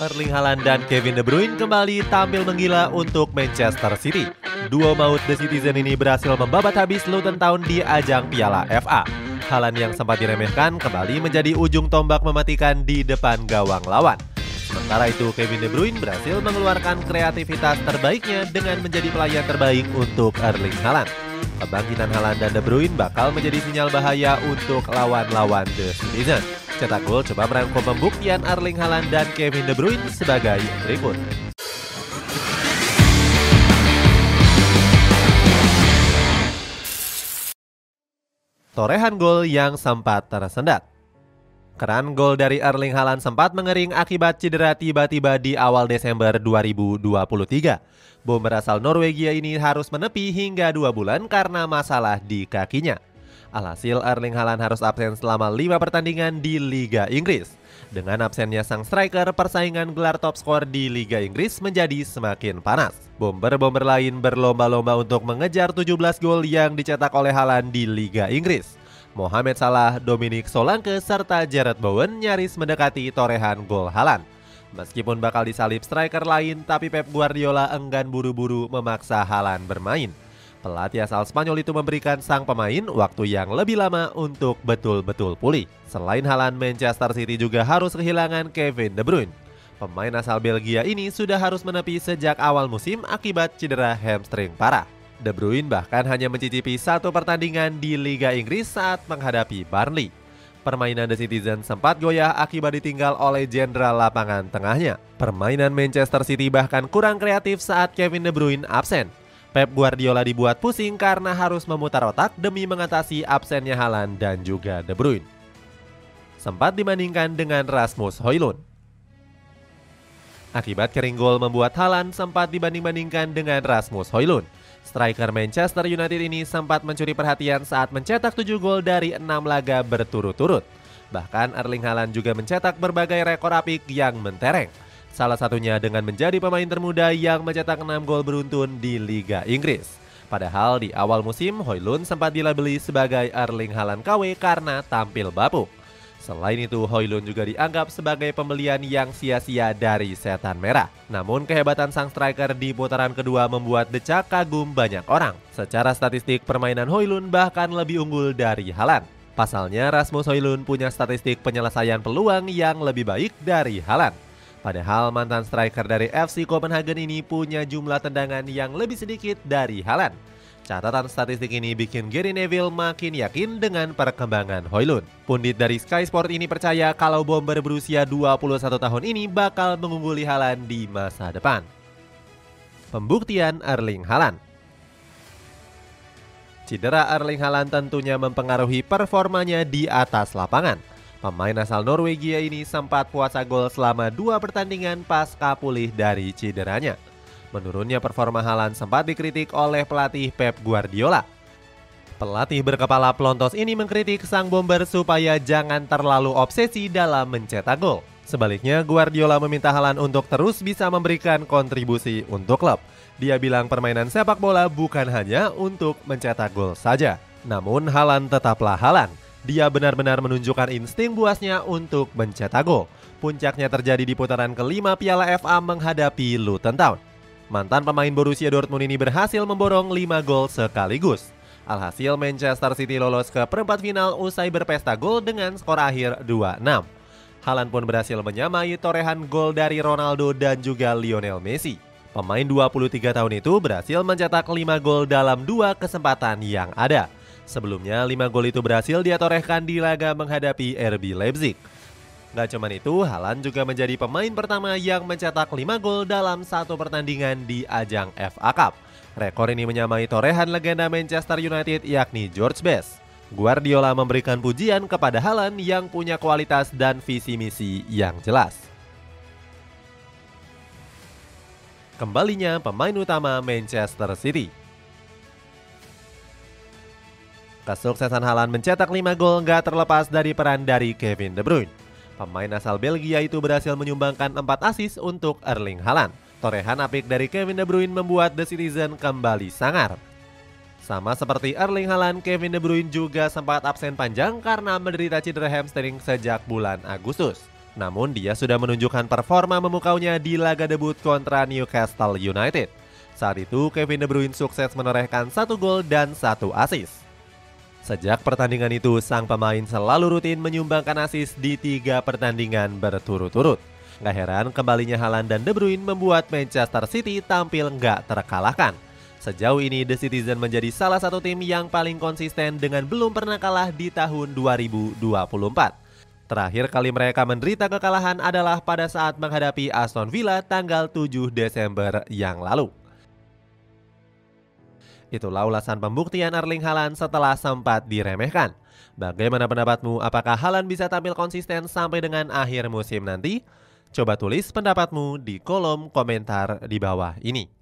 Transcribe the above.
Erling Haaland dan Kevin De Bruyne kembali tampil menggila untuk Manchester City. Duo maut The Citizen ini berhasil membabat habis Luton Town di ajang Piala FA. Haaland yang sempat diremehkan kembali menjadi ujung tombak mematikan di depan gawang lawan. Sementara itu Kevin De Bruyne berhasil mengeluarkan kreativitas terbaiknya dengan menjadi pelayan terbaik untuk Erling Haaland. Kebangkitan Haaland dan De Bruyne bakal menjadi sinyal bahaya untuk lawan-lawan The Citizen. Cetak gol coba merangkum pembuktian Erling Haaland dan Kevin De Bruyne sebagai berikut. Torehan gol yang sempat tersendat. Keran gol dari Erling Haaland sempat mengering akibat cedera tiba-tiba di awal Desember 2023. Bomber asal Norwegia ini harus menepi hingga 2 bulan karena masalah di kakinya. Alhasil Erling Haaland harus absen selama 5 pertandingan di Liga Inggris. Dengan absennya sang striker, persaingan gelar top skor di Liga Inggris menjadi semakin panas. Bomber-bomber lain berlomba-lomba untuk mengejar 17 gol yang dicetak oleh Haaland di Liga Inggris. Mohamed Salah, Dominic Solanke, serta Jarrod Bowen nyaris mendekati torehan gol Haaland. Meskipun bakal disalip striker lain, tapi Pep Guardiola enggan buru-buru memaksa Haaland bermain. Pelatih asal Spanyol itu memberikan sang pemain waktu yang lebih lama untuk betul-betul pulih. Selain Haaland, Manchester City juga harus kehilangan Kevin De Bruyne. Pemain asal Belgia ini sudah harus menepi sejak awal musim akibat cedera hamstring parah. De Bruyne bahkan hanya mencicipi 1 pertandingan di Liga Inggris saat menghadapi Burnley. Permainan The Citizen sempat goyah akibat ditinggal oleh jenderal lapangan tengahnya. Permainan Manchester City bahkan kurang kreatif saat Kevin De Bruyne absen. Pep Guardiola dibuat pusing karena harus memutar otak demi mengatasi absennya Haaland dan juga De Bruyne. Sempat dibandingkan dengan Rasmus Højlund. Akibat kering gol membuat Haaland sempat dibanding-bandingkan dengan Rasmus Højlund. Striker Manchester United ini sempat mencuri perhatian saat mencetak 7 gol dari 6 laga berturut-turut. Bahkan Erling Haaland juga mencetak berbagai rekor apik yang mentereng. Salah satunya dengan menjadi pemain termuda yang mencetak 6 gol beruntun di Liga Inggris. Padahal di awal musim Højlund sempat dilabeli sebagai Erling Haaland KW karena tampil bapuk. Selain itu, Højlund juga dianggap sebagai pembelian yang sia-sia dari setan merah. Namun kehebatan sang striker di putaran kedua membuat decak kagum banyak orang. Secara statistik, permainan Højlund bahkan lebih unggul dari Haaland. Pasalnya, Rasmus Højlund punya statistik penyelesaian peluang yang lebih baik dari Haaland. Padahal mantan striker dari FC Copenhagen ini punya jumlah tendangan yang lebih sedikit dari Haaland. Catatan statistik ini bikin Gary Neville makin yakin dengan perkembangan Højlund. Pundit dari Sky Sport ini percaya kalau bomber berusia 21 tahun ini bakal mengungguli Haaland di masa depan. Pembuktian Erling Haaland. Cedera Erling Haaland tentunya mempengaruhi performanya di atas lapangan. Pemain asal Norwegia ini sempat puasa gol selama 2 pertandingan pasca pulih dari cederanya. Menurunnya performa Haaland sempat dikritik oleh pelatih Pep Guardiola. Pelatih berkepala pelontos ini mengkritik sang bomber supaya jangan terlalu obsesi dalam mencetak gol. Sebaliknya, Guardiola meminta Haaland untuk terus bisa memberikan kontribusi untuk klub. Dia bilang permainan sepak bola bukan hanya untuk mencetak gol saja. Namun Haaland tetaplah Haaland. Dia benar-benar menunjukkan insting buasnya untuk mencetak gol. Puncaknya terjadi di putaran kelima Piala FA menghadapi Luton Town. Mantan pemain Borussia Dortmund ini berhasil memborong 5 gol sekaligus. Alhasil Manchester City lolos ke perempat final usai berpesta gol dengan skor akhir 2-6. Haaland pun berhasil menyamai torehan gol dari Ronaldo dan juga Lionel Messi. Pemain 23 tahun itu berhasil mencetak 5 gol dalam 2 kesempatan yang ada. Sebelumnya 5 gol itu berhasil dia torehkan di laga menghadapi RB Leipzig. Gak cuman itu, Haaland juga menjadi pemain pertama yang mencetak 5 gol dalam 1 pertandingan di ajang FA Cup. Rekor ini menyamai torehan legenda Manchester United yakni George Best. Guardiola memberikan pujian kepada Haaland yang punya kualitas dan visi misi yang jelas. Kembalinya pemain utama Manchester City. Kesuksesan Haaland mencetak 5 gol gak terlepas dari peran dari Kevin De Bruyne. Pemain asal Belgia itu berhasil menyumbangkan 4 assist untuk Erling Haaland. Torehan apik dari Kevin De Bruyne membuat The Citizen kembali sangar. Sama seperti Erling Haaland, Kevin De Bruyne juga sempat absen panjang karena menderita cedera hamstring sejak bulan Agustus. Namun dia sudah menunjukkan performa memukaunya di laga debut kontra Newcastle United. Saat itu Kevin De Bruyne sukses menorehkan 1 gol dan 1 assist. Sejak pertandingan itu, sang pemain selalu rutin menyumbangkan assist di 3 pertandingan berturut-turut. Gak heran kembalinya Haaland dan De Bruyne membuat Manchester City tampil gak terkalahkan. Sejauh ini The Citizen menjadi salah satu tim yang paling konsisten dengan belum pernah kalah di tahun 2024. Terakhir kali mereka menderita kekalahan adalah pada saat menghadapi Aston Villa tanggal 7 Desember yang lalu. Itulah ulasan pembuktian Erling Haaland setelah sempat diremehkan. Bagaimana pendapatmu? Apakah Haaland bisa tampil konsisten sampai dengan akhir musim nanti? Coba tulis pendapatmu di kolom komentar di bawah ini.